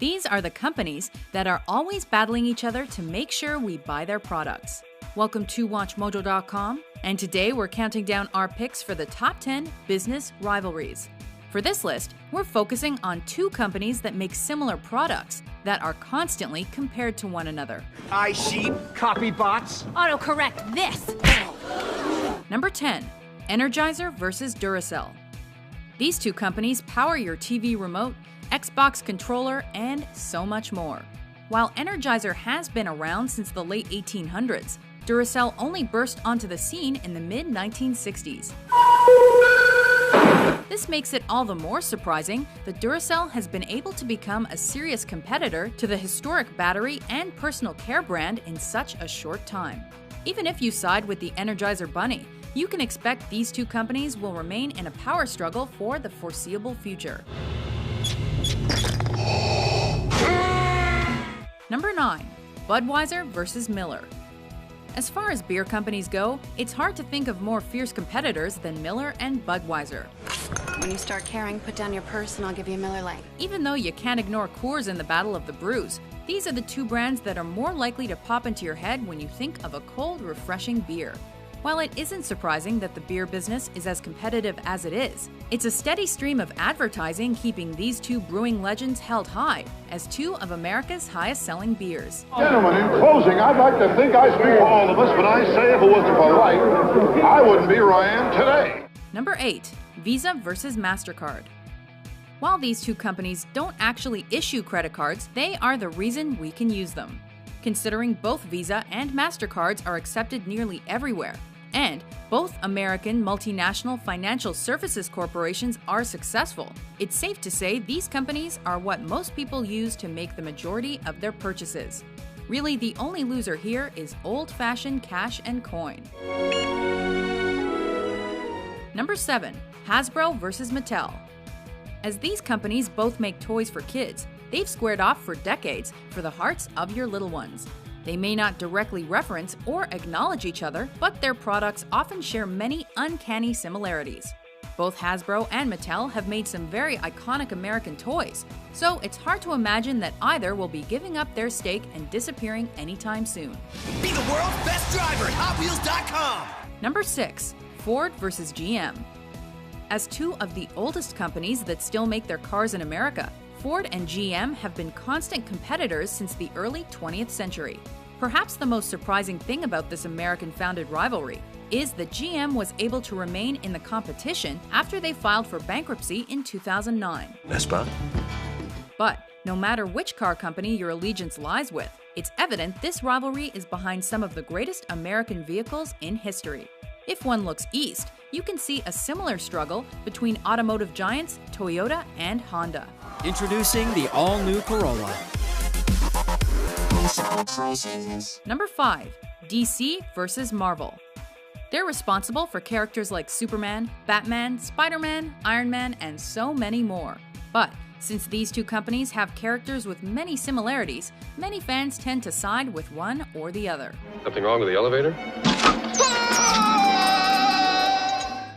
These are the companies that are always battling each other to make sure we buy their products. Welcome to WatchMojo.com, and today we're counting down our picks for the top 10 business rivalries. For this list, we're focusing on two companies that make similar products that are constantly compared to one another. iSheet, copy bots. Autocorrect this. Number 10. Energizer versus Duracell. These two companies power your TV remote, Xbox controller, and so much more. While Energizer has been around since the late 1800s, Duracell only burst onto the scene in the mid-1960s. This makes it all the more surprising that Duracell has been able to become a serious competitor to the historic battery and personal care brand in such a short time. Even if you side with the Energizer Bunny, you can expect these two companies will remain in a power struggle for the foreseeable future. Number 9. Budweiser versus Miller. As far as beer companies go, it's hard to think of more fierce competitors than Miller and Budweiser. When you start caring, put down your purse and I'll give you a Miller Lite. Even though you can't ignore Coors in the battle of the brews, these are the two brands that are more likely to pop into your head when you think of a cold, refreshing beer. While it isn't surprising that the beer business is as competitive as it is, it's a steady stream of advertising keeping these two brewing legends held high as two of America's highest-selling beers. Gentlemen, in closing, I'd like to think I speak for all of us when I say if it wasn't for light, I wouldn't be where I am today. Number 8. Visa versus MasterCard. While these two companies don't actually issue credit cards, they are the reason we can use them. Considering both Visa and MasterCards are accepted nearly everywhere, and both American multinational financial services corporations are successful, it's safe to say these companies are what most people use to make the majority of their purchases. Really, the only loser here is old-fashioned cash and coin. Number 7. Hasbro versus Mattel. As these companies both make toys for kids, they've squared off for decades for the hearts of your little ones. They may not directly reference or acknowledge each other, but their products often share many uncanny similarities. Both Hasbro and Mattel have made some very iconic American toys, so it's hard to imagine that either will be giving up their stake and disappearing anytime soon. Be the world's best driver at HotWheels.com. Number 6. Ford versus GM. As two of the oldest companies that still make their cars in America, Ford and GM have been constant competitors since the early 20th century. Perhaps the most surprising thing about this American-founded rivalry is that GM was able to remain in the competition after they filed for bankruptcy in 2009. Vespa? But no matter which car company your allegiance lies with, it's evident this rivalry is behind some of the greatest American vehicles in history. If one looks east, you can see a similar struggle between automotive giants Toyota and Honda. Introducing the all-new Corolla. Number 5. DC versus Marvel. They're responsible for characters like Superman, Batman, Spider-Man, Iron Man, and so many more. But since these two companies have characters with many similarities, many fans tend to side with one or the other. Something wrong with the elevator?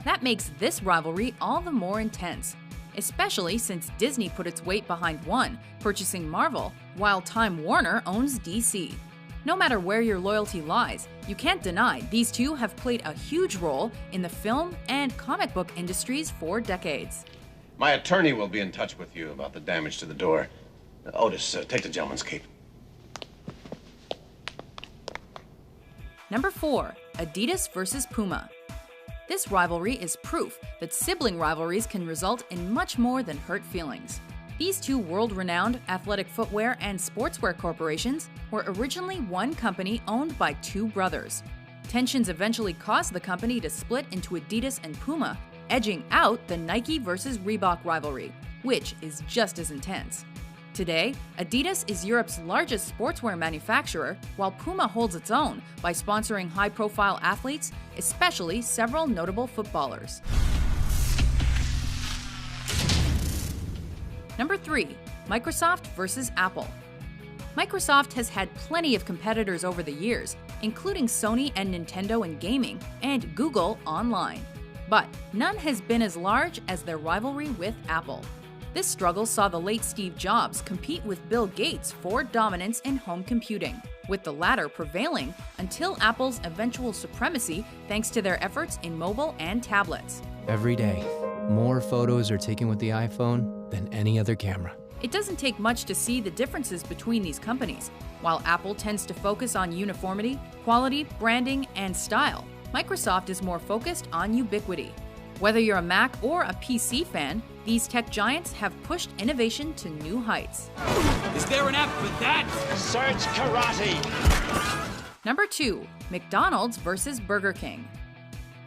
That makes this rivalry all the more intense, especially since Disney put its weight behind one, purchasing Marvel, while Time Warner owns DC. No matter where your loyalty lies, you can't deny these two have played a huge role in the film and comic book industries for decades. My attorney will be in touch with you about the damage to the door. Otis, take the gentleman's cape. Number 4. Adidas versus Puma. This rivalry is proof that sibling rivalries can result in much more than hurt feelings. These two world-renowned athletic footwear and sportswear corporations were originally one company owned by two brothers. Tensions eventually caused the company to split into Adidas and Puma, edging out the Nike versus Reebok rivalry, which is just as intense. Today, Adidas is Europe's largest sportswear manufacturer, while Puma holds its own by sponsoring high-profile athletes, especially several notable footballers. Number 3. Microsoft versus Apple. Microsoft has had plenty of competitors over the years, including Sony and Nintendo in gaming, and Google online. But none has been as large as their rivalry with Apple. This struggle saw the late Steve Jobs compete with Bill Gates for dominance in home computing, with the latter prevailing until Apple's eventual supremacy thanks to their efforts in mobile and tablets. Every day, more photos are taken with the iPhone than any other camera. It doesn't take much to see the differences between these companies. While Apple tends to focus on uniformity, quality, branding, and style, Microsoft is more focused on ubiquity. Whether you're a Mac or a PC fan, these tech giants have pushed innovation to new heights. Is there an app for that? Search karate. Number 2. McDonald's versus Burger King.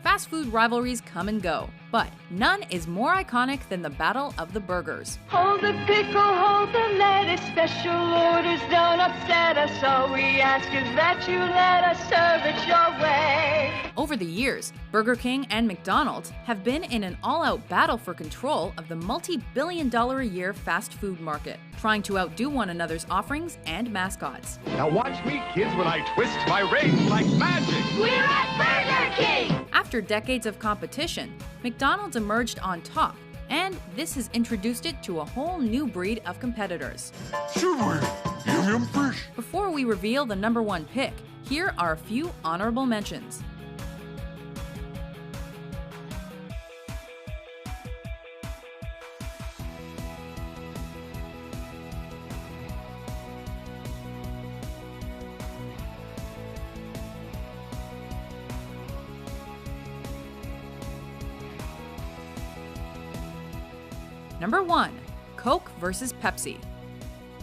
Fast food rivalries come and go, but none is more iconic than the Battle of the Burgers. Hold the pickle, hold the lettuce, special orders don't upset us. All we ask is that you let us serve it your way. Over the years, Burger King and McDonald's have been in an all-out battle for control of the multi-billion-dollar-a-year fast food market, trying to outdo one another's offerings and mascots. Now watch me, kids, when I twist my rings like magic. We're at Burger King! After decades of competition, McDonald's emerged on top, and this has introduced it to a whole new breed of competitors. Before we reveal the number 1 pick, here are a few honorable mentions. Number 1. Coke versus Pepsi.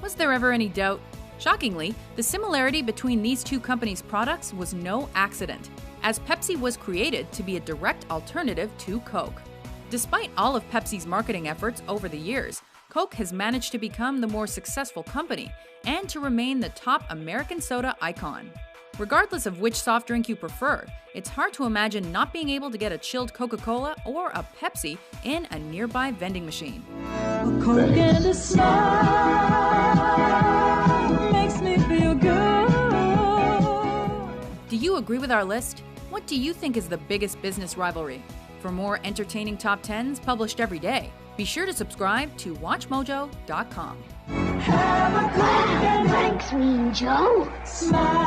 Was there ever any doubt? Shockingly, the similarity between these two companies' products was no accident, as Pepsi was created to be a direct alternative to Coke. Despite all of Pepsi's marketing efforts over the years, Coke has managed to become the more successful company and to remain the top American soda icon. Regardless of which soft drink you prefer, it's hard to imagine not being able to get a chilled Coca-Cola or a Pepsi in a nearby vending machine. A Coke and a smile makes me feel good. Do you agree with our list? What do you think is the biggest business rivalry? For more entertaining top 10s published every day, be sure to subscribe to WatchMojo.com. Have a Coke and Thanks, Mean Joe. smile.